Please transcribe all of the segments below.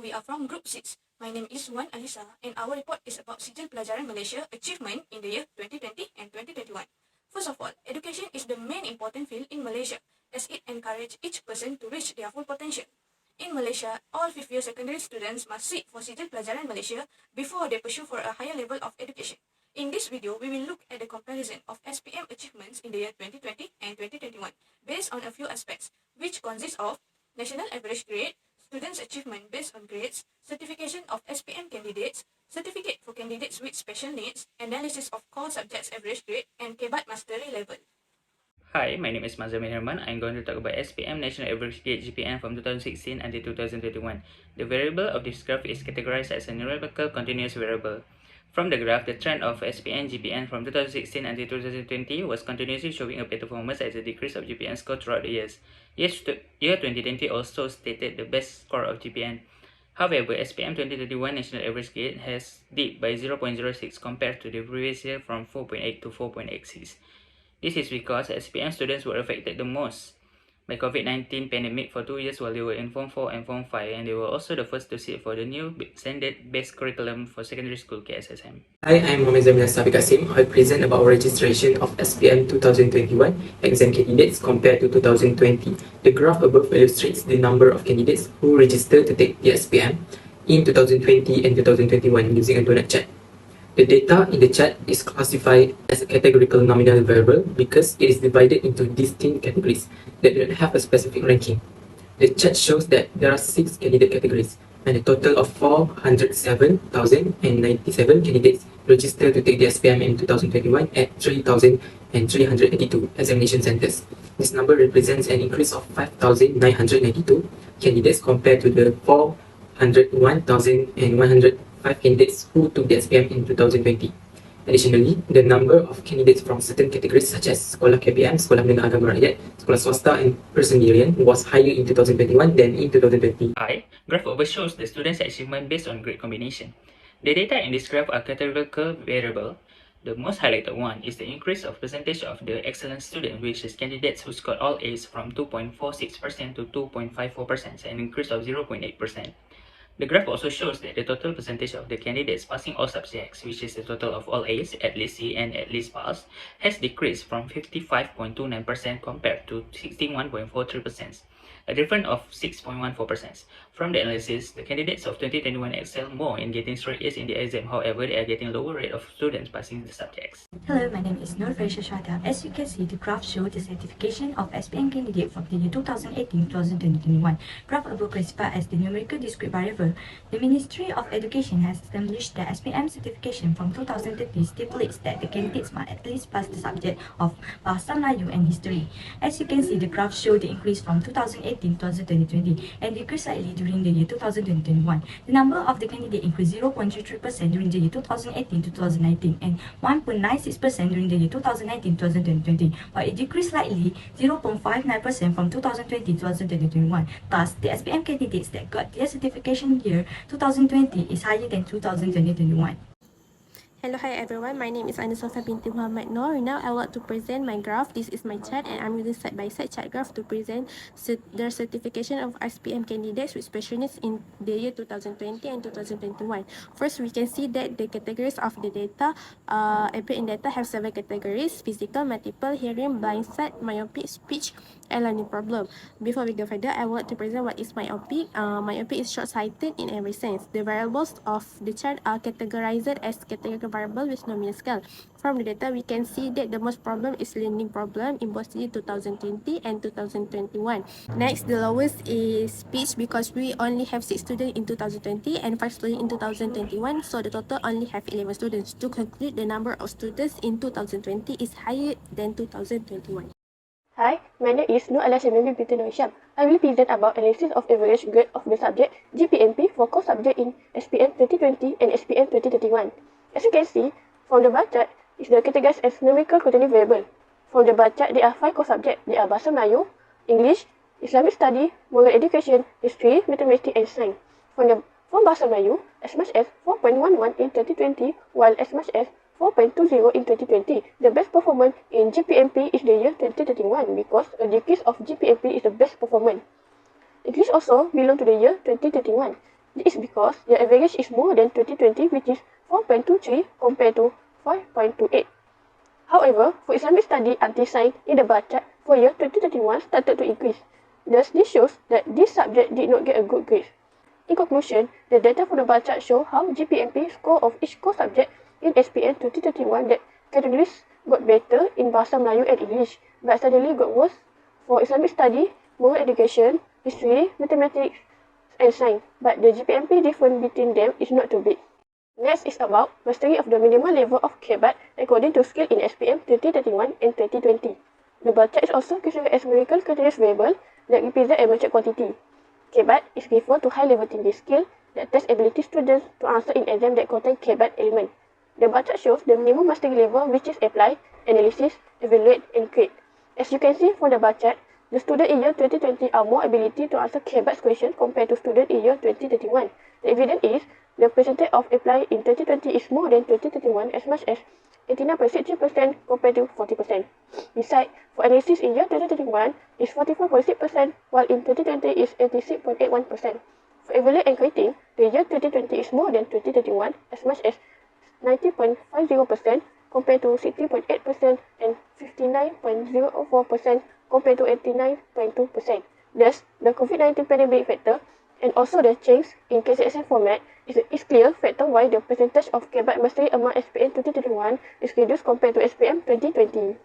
we are from Group 6. My name is ALYSSA and our report is about Sijil Pelajaran Malaysia achievement in the year 2020 and 2021. First of all, education is the main important field in Malaysia as it encourages each person to reach their full potential. In Malaysia, all fifth-year secondary students must sit for Sijil Pelajaran Malaysia before they pursue for a higher level of education. In this video, we will look at the comparison of SPM achievements in the year 2020 and 2021 based on a few aspects, which consist of national average grade, students' achievement based on grades, certification of SPM candidates, certificate for candidates with special needs, analysis of core subjects average grade, and KEBAT mastery level. Hi, my name is MAZLAN HERMAN. I'm going to talk about SPM National Average Grade GPM from 2016 until 2021. The variable of this graph is categorized as a numerical continuous variable. From the graph, the trend of SPM GPM from 2016 until 2020 was continuously showing a better performance as a decrease of GPM score throughout the years. Year 2020 also stated the best score of GPM. However, SPM 2021 National Average Grade has dipped by 0.06 compared to the previous year from 4.8 to 4.86. This is because SPM students were affected the most by COVID-19 pandemic for 2 years while they were in Form 4 and Form 5, and they were also the first to sit for the new standard-based curriculum for secondary school KSSM. Hi, I'm KASIM. I present about registration of SPM 2021 exam candidates compared to 2020. The graph above illustrates the number of candidates who registered to take the SPM in 2020 and 2021 using a donut chart. The data in the chart is classified as a categorical nominal variable because it is divided into distinct categories that do not have a specific ranking. The chart shows that there are 6 candidate categories and a total of 407,097 candidates registered to take the SPM in 2021 at 3,382 examination centers. This number represents an increase of 5,992 candidates compared to the 401,105 candidates who took the SPM in 2020. Additionally, the number of candidates from certain categories such as Sekolah KPM, Sekolah Menengah Agama Rakyat, Sekolah Swasta and Persendirian was higher in 2021 than in 2020. Graph above shows the students' achievement based on grade combination. The data in this graph are categorical variable. The most highlighted one is the increase of percentage of the excellent student, which is candidates who scored all A's from 2.46% to 2.54%, an increase of 0.8%. The graph also shows that the total percentage of the candidates passing all subjects, which is the total of all A's, at least C, and at least pass, has decreased from 55.29% compared to 61.43%, a difference of 6.14%. From the analysis, the candidates of 2021 excel more in getting straight A's in the exam. However, they are getting lower rate of students passing the subjects. Hello, my name is NURFARRISSA SHUHADA. As you can see, the graph shows the certification of SPM candidate from the year 2018-2021. Graph above classified as the numerical discrete variable. The Ministry of Education has established that SPM certification from 2030 stipulates that the candidates must at least pass the subject of Bahasa Melayu and History. As you can see, the graph shows the increase from 2018-2020 and decreased slightly during the year 2021. The number of the candidate increased 0.33% during the year 2018-2019 and 1.96% during the year 2019-2020, while it decreased slightly 0.59% from 2020-2021. Thus, the SPM candidates that got their certification year 2020 is higher than 2020-21. Hello, hi everyone. My name is SOFIYYAH binti Muhammad Noor. Now I want to present my graph. This is my chart and I'm using side-by-side chart graph to present the certification of SPM candidates with special needs in the year 2020 and 2021. First, we can see that the categories of the data appear in data have 7 categories: physical, multiple, hearing, blind sight, myopic, speech, and learning problem. Before we go further, I want to present what is myopic. Myopic is short-sighted in every sense. The variables of the chart are categorized as categorical variable with nominal scale. From the data, we can see that the most problem is learning problem in both year 2020 and 2021. Next, the lowest is speech because we only have 6 students in 2020 and 5 students in 2021, so the total only have 11 students. To conclude, the number of students in 2020 is higher than 2021. Hi, my name is SHAMIMI binti NORHISHAM. I will present about analysis of average grade of the subject GPMP for core subject in SPM 2020 and SPM 2021. As you can see, from the bar chart, is the categorized as numerical continuous variable. From the bar chart, there are 5 core subjects. They are Bahasa Melayu, English, Islamic Study, Moral Education, History, Mathematics, and Science. From Bahasa Melayu, as much as 4.11 in 2020, while as much as 4.20 in 2020. The best performance in GPMP is the year 2031 because a decrease of GPMP is the best performance. English also belong to the year 2031. This is because the average is more than 2020, which is 4.23 compared to 5.28. However, for Islamic study anti-science in the bar chart for year 2021 started to increase. Thus, this shows that this subject did not get a good grade. In conclusion, the data from the bar chart show how GPMP score of each core subject in SPM 2021 that categories got better in Bahasa Melayu and English, but suddenly got worse for Islamic study, moral education, history, mathematics, and science. But the GPMP difference between them is not too big. Next is about mastery of the minimal level of KBAT according to skill in SPM 2031 and 2020. The bar chart is also considered as numerical continuous variable that represent a measured quantity. KBAT is referred to high-level thinking skill that test ability students to answer in exam that contain KBAT element. The bar chart shows the minimum mastery level, which is apply, analysis, evaluate, and create. As you can see from the bar chart, the student in year 2020 are more ability to answer KBAT question compared to student in year 2031. The evidence is the percentage of apply in 2020 is more than 2031 as much as 89.63% compared to 40%. Besides, for analysis in year 2021 is 44.6%, while in 2020 is 86.81%. For evaluate and creating, the year 2020 is more than 2021 as much as 90.50% compared to 60.8% and 59.04% compared to 89.2%. Thus, the COVID-19 pandemic factor and also the change in KCSM format is clear factor why the percentage of KBAT mastery among SPM 2021 is reduced compared to SPM 2020.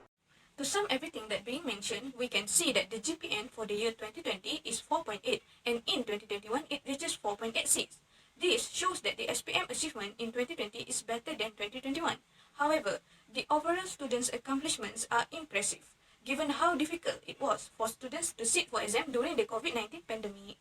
To sum everything that being mentioned, we can see that the GPN for the year 2020 is 4.8 and in 2021 it reaches 4.86. This shows that the SPM achievement in 2020 is better than 2021. However, the overall students' accomplishments are impressive, given how difficult it was for students to sit for exam during the COVID-19 pandemic.